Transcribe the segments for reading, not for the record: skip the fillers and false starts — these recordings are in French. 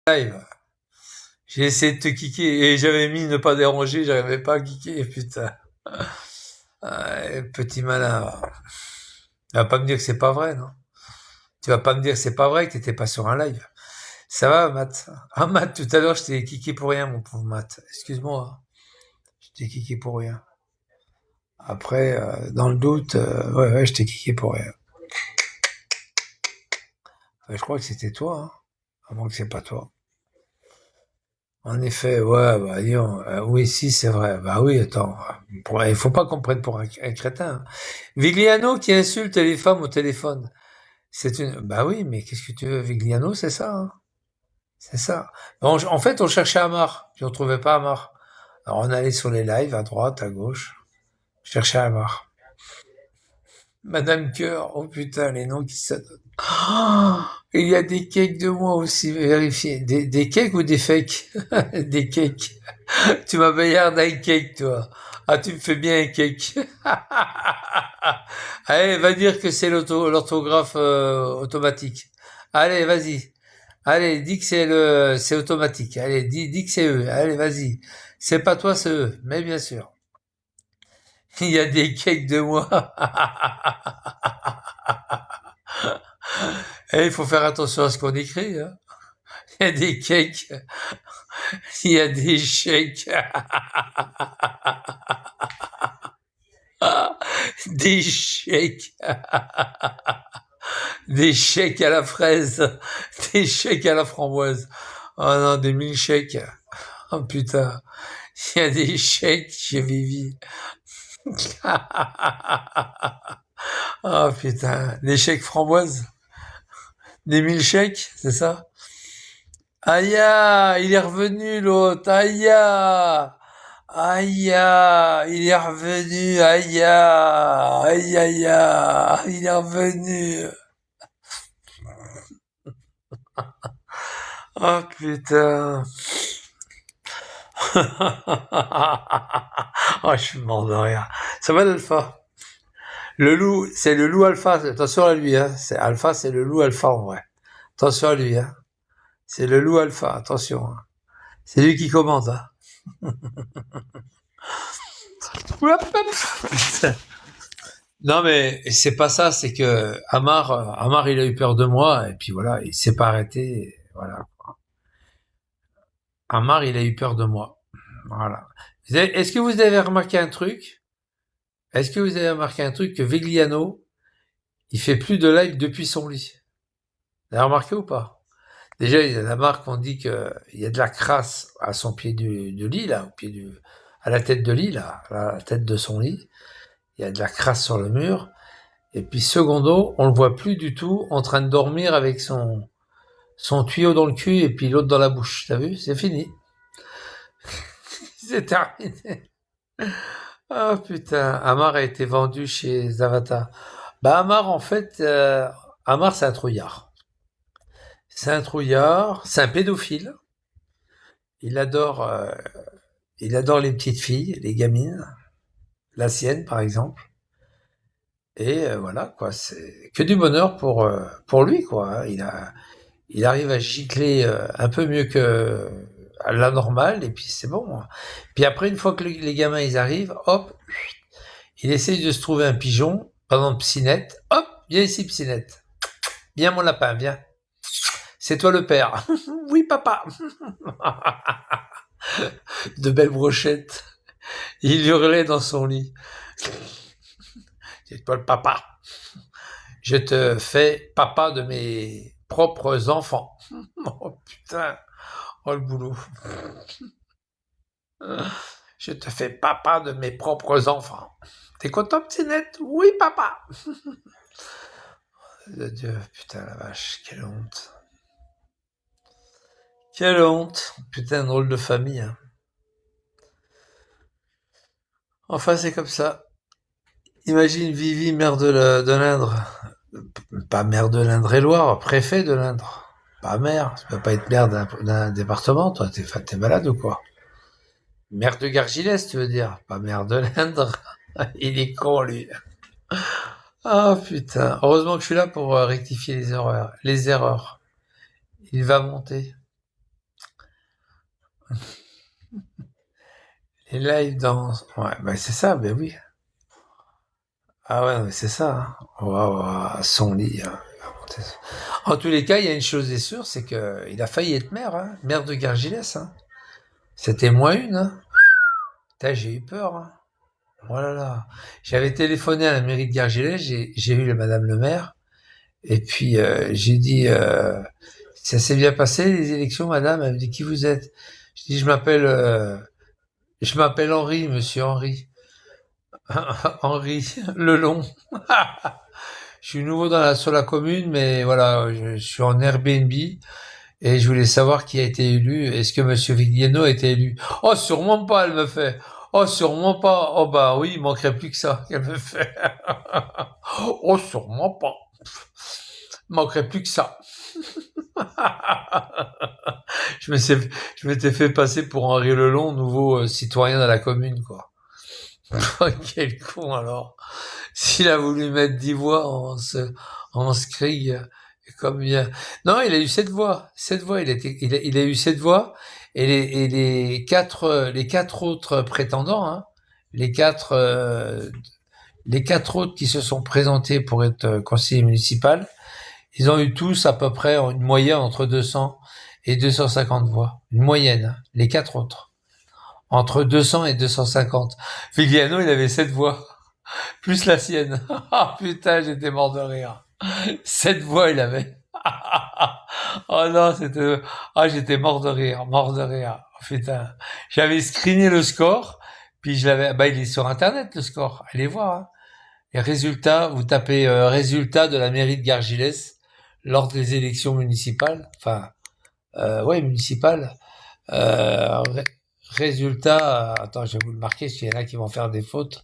Live. J'ai essayé de te kicker et j'avais mis ne pas déranger, j'arrivais pas à kicker, putain. Petit malin. Va. Tu vas pas me dire que c'est pas vrai, non? Tu vas pas me dire que c'est pas vrai que t'étais pas sur un live. Ça va, Matt? Ah, Matt, tout à l'heure, je t'ai kické pour rien, mon pauvre Matt. Excuse-moi. Je t'ai kické pour rien. Après, dans le doute, ouais, je t'ai kické pour rien. Je crois que c'était toi, hein. À moins que c'est pas toi. En effet, ouais, bah, disons, oui, si, c'est vrai. Bah oui, attends. Il faut pas qu'on prenne pour un crétin. Vigliano qui insulte les femmes au téléphone. C'est une, bah oui, mais qu'est-ce que tu veux? Vigliano, c'est ça, hein. C'est ça. En fait, on cherchait Amar, puis on trouvait pas Amar. Alors on allait sur les lives, à droite, à gauche. Je cherchais Amar. Madame Cœur, oh putain, les noms qui se donnent. Oh, il y a des cakes de moi aussi, vérifiez. Des cakes ou des fakes? Des cakes. Tu m'as m'appelles d'un cake, toi. Ah, tu me fais bien un cake. Allez, va dire que c'est l'orthographe automatique. Allez, vas-y. Allez, dis que c'est automatique. Allez, dis que c'est eux. Allez, vas-y. C'est pas toi, c'est eux. Mais bien sûr. Il y a des cakes de moi. Et il faut faire attention à ce qu'on écrit, hein. Il y a des cakes. Il y a des chèques. Des chèques. Des chèques à la fraise. Des chèques à la framboise. Oh non, des milkshakes. Oh putain. Il y a des chèques chez Vivi. Oh putain. Des chèques framboises. Des milkshakes, c'est ça? Aïe, il est revenu l'autre. Aïe, aïe, il est revenu. Aïe, aïe, aïe, il est revenu. Oh putain. Oh, je suis mort de rire. Ça va l'alpha? Le loup, c'est le loup alpha. Attention à lui, hein. C'est alpha, c'est le loup alpha en vrai. Attention à lui, hein. C'est le loup alpha. Attention, hein. C'est lui qui commande, hein. Non mais c'est pas ça, c'est que Amar il a eu peur de moi et puis voilà, il s'est pas arrêté, voilà. Amar il a eu peur de moi, voilà. Est-ce que vous avez remarqué un truc? Est-ce que vous avez remarqué un truc que Vigliano, il fait plus de live depuis son lit? Vous avez remarqué ou pas? Déjà, il y a la marque, on dit que il y a de la crasse à son pied du lit là, à la tête de lit là, à la tête de son lit. Il y a de la crasse sur le mur. Et puis secondo, on le voit plus du tout en train de dormir avec son tuyau dans le cul et puis l'autre dans la bouche. T'as vu? C'est fini. C'est terminé. Oh putain, Amar a été vendu chez Zavata. Bah Amar en fait, Amar c'est un trouillard. C'est un trouillard, c'est un pédophile. Il adore, euh, il adore les petites filles, les gamines, la sienne par exemple. Et voilà quoi, c'est que du bonheur pour lui quoi, hein. Il arrive à gicler un peu mieux que à la normale, et puis c'est bon. Puis après, une fois que les gamins ils arrivent, hop, il essaye de se trouver un pigeon, par exemple Psynette, hop, viens ici Psynette, viens mon lapin, viens, c'est toi le père. Oui papa. De belles brochettes. Il hurlait dans son lit. C'est toi le papa. Je te fais papa de mes propres enfants. Oh putain, oh le boulot. Je te fais papa de mes propres enfants. T'es content, Petite? Oui, papa. Dieu, putain, la vache, quelle honte. Quelle honte. Putain, drôle de famille, hein. Enfin, c'est comme ça. Imagine Vivi, maire de l'Indre. Pas maire de l'Indre-et-Loire, préfet de l'Indre. Pas maire. Tu peux pas être maire d'un département, toi. T'es malade ou quoi? Maire de Gargilès, tu veux dire. Pas maire de l'Indre. Il est con, lui. Ah, putain. Heureusement que je suis là pour rectifier les erreurs. Les erreurs. Il va monter. Les lives dans... Ouais, bah c'est ça, ben oui. Ah ouais, mais c'est ça. Hein. Waouh, son lit. Hein. En tous les cas, il y a une chose est sûre, c'est que il a failli être maire, hein, maire de Gargilès. Hein. C'était moins une. Hein. Putain, j'ai eu peur. Hein. Oh là là. J'avais téléphoné à la mairie de Gargilès, j'ai eu le madame le maire, et puis j'ai dit, ça s'est bien passé les élections, madame? Elle me dit, qui vous êtes? Je dis, je m'appelle Henri, monsieur Henri. Henri Lelon. Je suis nouveau sur la commune, mais voilà, je suis en Airbnb et je voulais savoir qui a été élu. Est-ce que Monsieur Vigliano a été élu? Oh, sûrement pas, elle me fait. Oh, sûrement pas. Oh bah oui, il manquerait plus que ça qu'elle me fait. Oh, sûrement pas. Il manquerait plus que ça. je je m'étais fait passer pour Henri Lelon, nouveau citoyen de la commune, quoi. Quel con alors. S'il a voulu mettre 10 voix en Skrig, comme bien. Non, il a eu 7 voix. 7 voix, il a eu 7 voix. Et les quatre autres prétendants, hein, les quatre autres qui se sont présentés pour être conseiller municipal, ils ont eu tous à peu près une moyenne entre 200 et 250 voix. Une moyenne, hein, les quatre autres. Entre 200 et 250. Vigliano, il avait 7 voix. Plus la sienne. Ah putain, j'étais mort de rire. 7 voix il avait. Oh non, c'était... Ah, j'étais mort de rire, mort de rire. Oh, putain. J'avais screené le score, puis je l'avais... Bah, il est sur Internet, le score. Allez voir. Hein. Les résultats, vous tapez résultats de la mairie de Gargilès lors des élections municipales. Enfin, ouais, municipales. Ré- résultats... attends, je vais vous le marquer, parce qu'il y en a qui vont faire des fautes.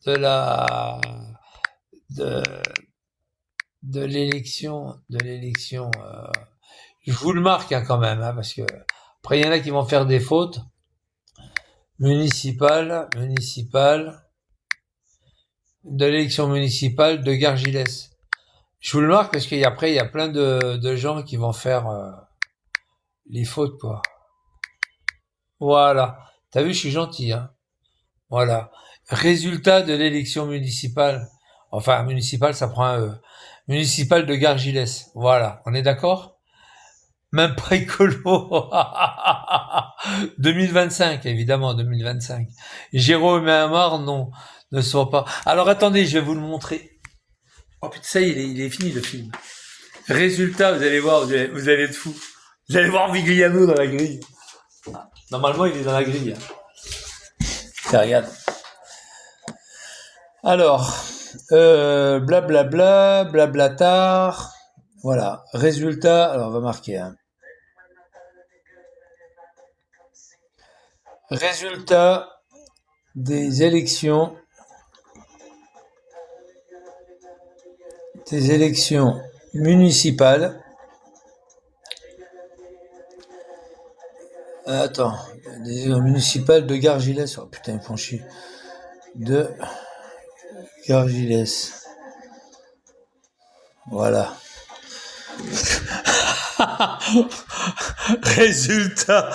De la... De, de l'élection. Je vous le marque hein, quand même, hein, parce que après il y en a qui vont faire des fautes. Municipale, de l'élection municipale de Gargilès. Je vous le marque parce qu'après il y a plein de gens qui vont faire les fautes quoi. Voilà. T'as vu, je suis gentil. Hein. Voilà. Résultat de l'élection municipale. Enfin, municipale, ça prend un E. Municipale de Gargilès. Voilà. On est d'accord? Même pas écolo. 2025, évidemment, 2025. Jérôme et Amar, non, ne sont pas. Alors attendez, je vais vous le montrer. Oh putain, ça y est, il est fini le film. Résultat, vous allez voir, vous allez être fou. Vous allez voir Vigliano dans la grille. Normalement, il est dans la grille. Tiens, regarde. Alors, blablabla, blablatar. Voilà, résultat, alors on va marquer. Hein. Résultat des élections municipales. Attends, des élections municipales de Gargilès. Oh putain, ils font chier. De Gargilès. Voilà. Résultat.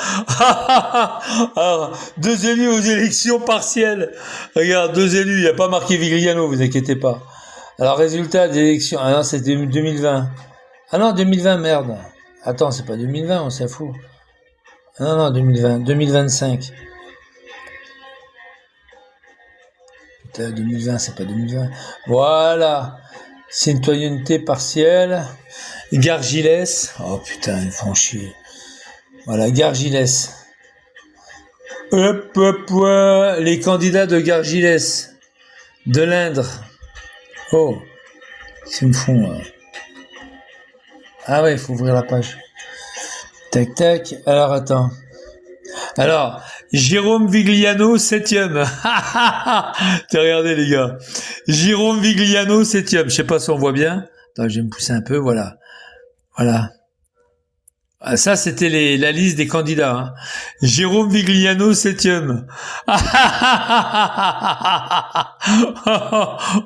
Alors, 2 élus aux élections partielles. Regarde, 2 élus, il n'y a pas marqué Vigliano, vous inquiétez pas. Alors, résultat des élections. Ah non, c'est 2020. Ah non, 2020, merde. Attends, c'est pas 2020, on s'en fout. Ah non, non, 2020, 2025. Putain, 2020, c'est pas 2020. Voilà. Citoyenneté partielle. Gargilès. Oh putain, ils font chier. Voilà, Gargilès. Hop, hop, hop. Les candidats de Gargilès. De l'Indre. Oh. C'est me font. Ah ouais, il faut ouvrir la page. Tac, tac. Alors, attends. Alors, Jérôme Vigliano, 7e. Regardez, les gars. Jérôme Vigliano, 7e. Je sais pas si on voit bien. Attends, je vais me pousser un peu, voilà. Voilà. Ah, ça, c'était la liste des candidats. Hein. Jérôme Vigliano, 7e.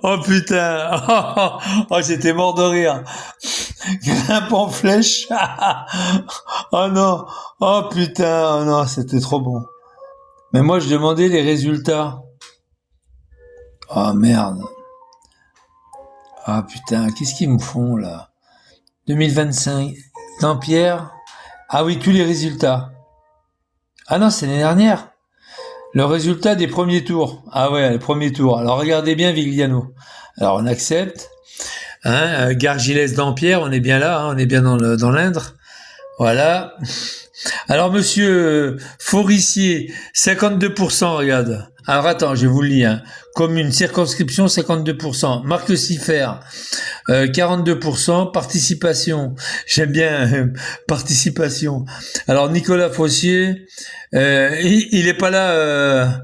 Oh putain, oh, j'étais mort de rire. Grimpe en flèche. Oh non, oh putain, oh non, c'était trop bon. Mais moi je demandais les résultats. Oh merde. Ah putain, qu'est-ce qu'ils me font là? 2025, Dampierre. Ah oui, tous les résultats. Ah non, c'est l'année dernière. Le résultat des premiers tours. Ah ouais, le premier tour. Alors regardez bien Vigliano. Alors on accepte. Hein, Gargilès Dampierre, on est bien là, hein, on est bien dans l'Indre. Voilà. Alors monsieur Forissier, 52%, regarde. Alors attends, je vous le lis. Hein. Commune, circonscription, 52%. Marc Siffer, 42%. Participation, j'aime bien participation. Alors Nicolas Fossier, il est pas là...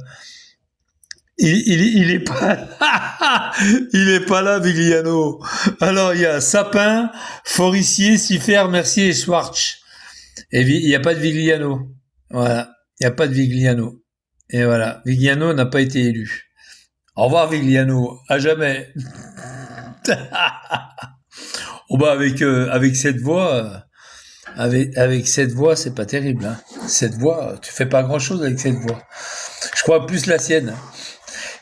il est pas il est pas là Vigliano. Alors il y a Sapin, Forissier, Siffer, Mercier et Schwartz. Et il n'y a pas de Vigliano. Voilà, il n'y a pas de Vigliano. Et voilà, Vigliano n'a pas été élu. Au revoir Vigliano, à jamais. Oh bah avec cette voix, avec cette voix, c'est pas terrible. Hein. Cette voix, tu fais pas grand chose avec cette voix. Je crois plus la sienne.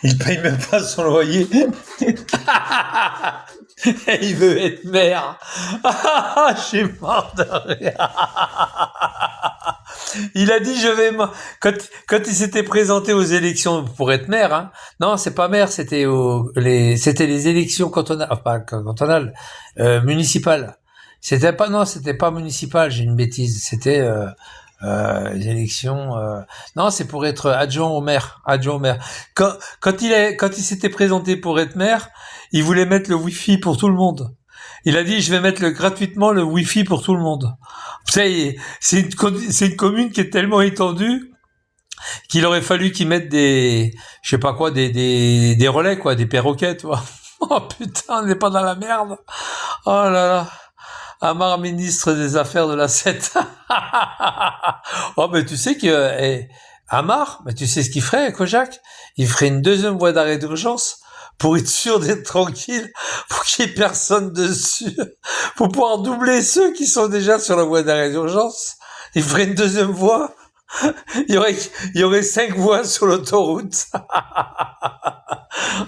Il paye même pas son loyer. Et il veut être maire. Je suis mort de rire. Il a dit quand il s'était présenté aux élections pour être maire, hein. Non, c'est pas maire, c'était les élections cantonales, enfin pas cantonales, municipales. C'était pas municipal, j'ai une bêtise. C'était les élections. Non, c'est pour être adjoint au maire. Quand il s'était présenté pour être maire, il voulait mettre le Wi-Fi pour tout le monde. Il a dit, je vais mettre gratuitement le Wi-Fi pour tout le monde. Vous savez, c'est une commune qui est tellement étendue qu'il aurait fallu qu'ils mettent des relais, quoi, des perroquets, tu vois. Oh putain, on n'est pas dans la merde. Oh là là. Amar, ministre des Affaires de la 7. Oh, mais tu sais que, Amar, mais tu sais ce qu'il ferait, Kojak? Il ferait une deuxième voie d'arrêt d'urgence pour être sûr d'être tranquille, pour qu'il n'y ait personne dessus, pour pouvoir doubler ceux qui sont déjà sur la voie d'arrêt d'urgence. Il ferait une deuxième voie. Il y aurait 5 voies sur l'autoroute.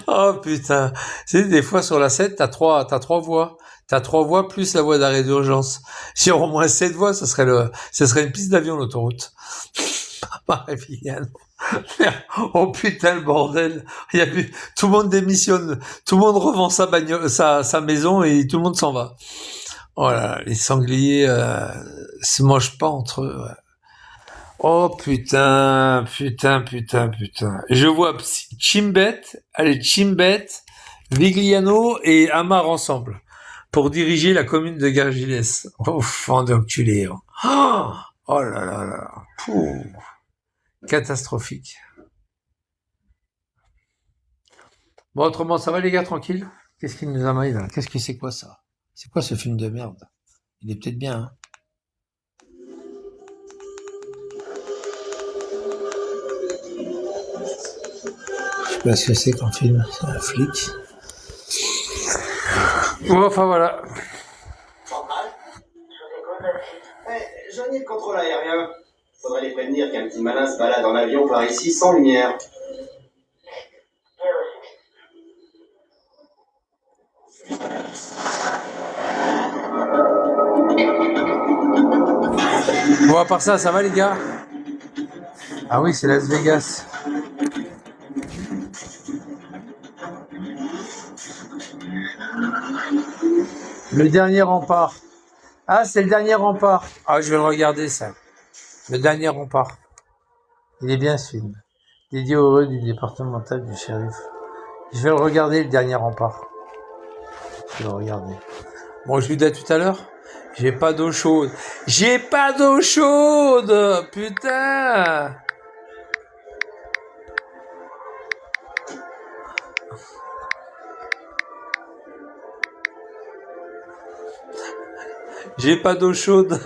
Oh putain. C'est des fois sur la 7, t'as trois voies. T'as 3 voies plus la voie d'arrêt d'urgence. Si y aurait au moins 7 voies, ce serait une piste d'avion, l'autoroute. Marie-Viviane. Oh putain, le bordel. Tout le monde démissionne. Tout le monde revend sa maison et tout le monde s'en va. Oh là là, les sangliers, se mangent pas entre eux. Ouais. Oh putain. Je vois Chimbet, Vigliano et Amar ensemble pour diriger la commune de Gargilès. Oh, fan d'enculé. Oh là là là. Pouh. Catastrophique. Bon, autrement, ça va les gars, tranquille? Qu'est-ce qu'il nous a mis là? Qu'est-ce que c'est quoi ça? C'est quoi ce film de merde? Il est peut-être bien, hein? Je sais pas ce que c'est comme film, c'est un flic. Bon, enfin voilà. Johnny, le contrôle aérien. Faudrait les prévenir qu'un petit malin se balade en avion par ici sans lumière. Bon, à part ça, ça va les gars? Ah oui, c'est Las Vegas. Le dernier rempart. Ah, c'est le dernier rempart. Ah, je vais le regarder ça. Le dernier rempart. Il est bien ce film. Dédié aux heureux du départemental du shérif. Je vais le regarder, le dernier rempart. Je vais le regarder. Bon, je vous dis à tout à l'heure. J'ai pas d'eau chaude. J'ai pas d'eau chaude! Putain! J'ai pas d'eau chaude.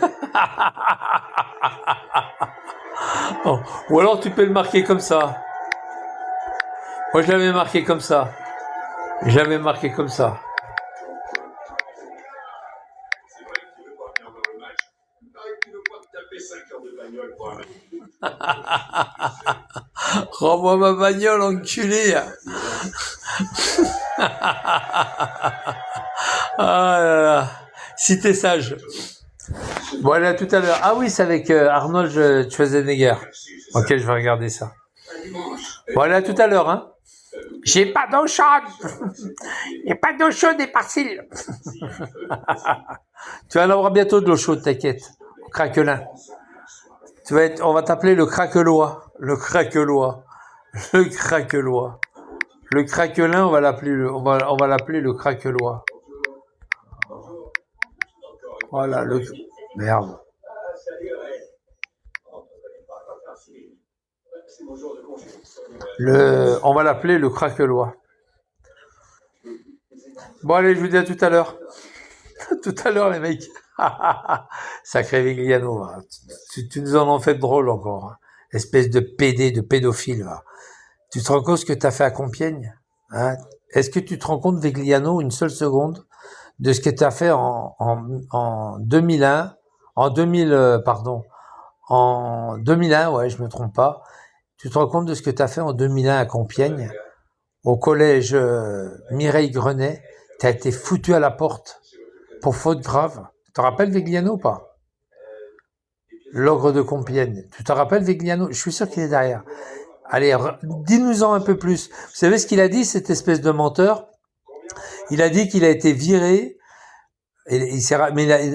Oh. Ou alors tu peux le marquer comme ça. Moi, je l'avais marqué comme ça. J'avais marqué comme ça. C'est vrai que tu veux pas venir voir le match. Il paraît que tu veux pas te taper 5 heures de bagnole pour un match. Rends-moi ma bagnole, enculé. Ah là là. Si t'es sage. Bon, allez, à tout à l'heure. Ah oui, c'est avec Arnold Schwarzenegger. Ok, je vais regarder ça. Bon, allez, à tout à l'heure, hein. J'ai pas d'eau chaude. J'ai pas d'eau chaude et parcile. Tu vas en avoir bientôt de l'eau chaude, t'inquiète. Au craquelin. On va t'appeler le craquelois. Le craquelois. Le craquelois. Le craquelin, on va l'appeler le craquelois. Voilà, merde. On va l'appeler le craquelois. Bon, allez, je vous dis à tout à l'heure. Tout à l'heure, les mecs. Sacré Vigliano. Hein. Tu nous en fais de drôle encore. Hein. Espèce de pédophile. Va. Tu te rends compte ce que tu as fait à Compiègne, hein? Est-ce que tu te rends compte, Vigliano, une seule seconde, de ce que tu as fait en 2001, en 2001, ouais, je me trompe pas. Tu te rends compte de ce que tu as fait en 2001 à Compiègne, au collège Mireille Grenet, tu as été foutu à la porte pour faute grave. Tu te rappelles Vigliano ou pas? L'ogre de Compiègne. Tu te rappelles Vigliano? Je suis sûr qu'il est derrière. Allez, dis-nous-en un peu plus. Vous savez ce qu'il a dit, cette espèce de menteur? Il a dit qu'il a été viré, mais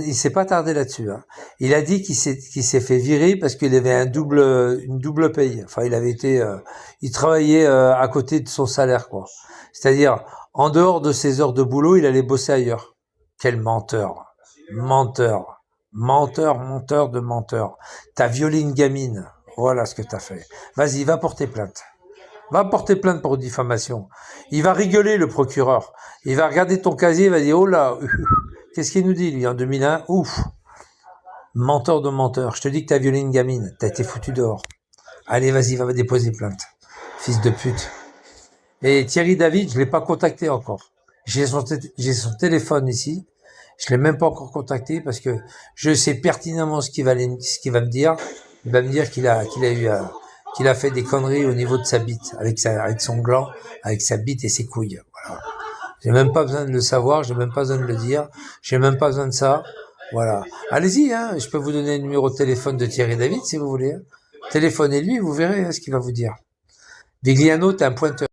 il s'est pas tardé là-dessus. Hein. Il a dit qu'il s'est fait virer parce qu'il avait une double paye. Enfin, il travaillait à côté de son salaire, quoi. C'est-à-dire, en dehors de ses heures de boulot, il allait bosser ailleurs. Quel menteur. Menteur. Menteur de menteur. T'as violé une gamine. Voilà ce que t'as fait. Vas-y, va porter plainte. Va porter plainte pour diffamation. Il va rigoler, le procureur. Il va regarder ton casier, il va dire, oh là, qu'est-ce qu'il nous dit, lui, en 2001? Ouf. Menteur de menteur. Je te dis que t'as violé une gamine. T'as été foutu dehors. Allez, vas-y, va déposer plainte. Fils de pute. Et Thierry David, je l'ai pas contacté encore. J'ai son téléphone ici. Je l'ai même pas encore contacté parce que je sais pertinemment ce qu'il va me dire. Il va me dire qu'il a fait des conneries au niveau de sa bite, avec son gland, avec sa bite et ses couilles. Voilà. J'ai même pas besoin de le savoir, j'ai même pas besoin de le dire, j'ai même pas besoin de ça. Voilà. Allez-y, hein. Je peux vous donner le numéro de téléphone de Thierry David si vous voulez. Téléphonez-lui, vous verrez ce qu'il va vous dire. Vigliano, t'es un pointeur.